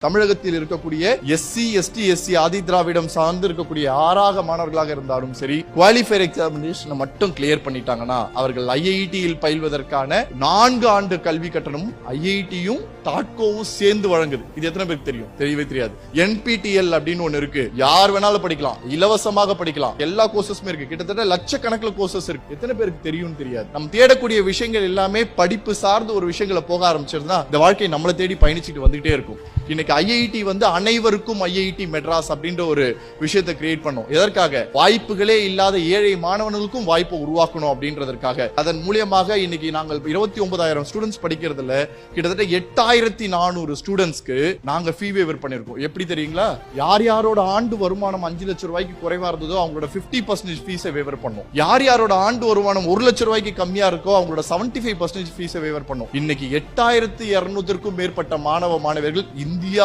தமிழகத்தில் இருக்கக்கூடிய SC ST SC ஆதி திராவிடம் சார்ந்து இருக்கக்கூடிய ஆறாக மாணவர்களாக இருந்தாலும் சரி, குவாலிஃபயர் எக்ஸாமினேஷனை மட்டும் கிளியர் பண்ணிட்டாங்கன்னா அவர்கள் ஐஐடியில் பயில்வதற்கான 4 ஆண்டு கல்வி கட்டணம் ஐஐடியும் டாட்கோவும் சேர்ந்து வழங்குது. இது எத்தனை பேருக்கு தெரியும்? தெரியவே தெரியாது. NPTEL அப்படின்னு ஒண்ணு இருக்கு. யார் வேணாலும் படிக்கலாம், இலவசமாக படிக்கலாம். எல்லா கோர்சஸுமே இருக்கு. கிட்டத்தட்ட லட்சக்கணக்கில் கோர்சஸ் இருக்கு. எத்தனை பேருக்கு தெரியும் தெரியாது. நம்ம தேடக்கூடிய விஷயங்கள் எல்லாமே படிப்பு சார்ந்த ஒரு விஷயங்களை போக ஆரம்பிச்சிருந்தா இந்த வாழ்க்கை நம்மளை தேடி பயணிச்சுட்டு வந்துகிட்டே இருக்கும். இன்னைக்கு ஐஐடி வந்து அனைவருக்கும் ஐஐடி மெட்ராஸ் அப்படின்ற ஒரு விஷயத்தை கிரியேட் பண்ணோம். எதற்காக? வாய்ப்புகளே இல்லாத ஏழை மாணவர்களுக்கும் வாய்ப்பை உருவாக்கணும் அப்படின்றதற்காக. அதன் மூலியமாக இன்னைக்கு நாங்கள் 29,000 ஸ்டூடெண்ட்ஸ் படிக்கிறதுல கிட்டத்தட்ட 8,400 ஸ்டூடெண்ட்ஸ்க்கு நாங்க ஃபீ வேவர் பண்ணிருக்கோம். எப்படி தெரியுங்களா? யார் யாரோட ஆண்டு வருமானம் 5 லட்சம் ரூபாய்க்கு குறைவா இருந்ததோ அவங்களோட 50% ஃபீஸை வேவர் பண்ணோம். யார் யாரோட ஆண்டு வருமானம் 1 லட்சம் ரூபாய்க்கு கம்மியா இருக்கோ அவங்களோட 75% ஃபீஸை வேவர் பண்ணோம். இன்னைக்கு 8,200க்கும் மேற்பட்ட மாணவ மாணவர்கள் இந்தியா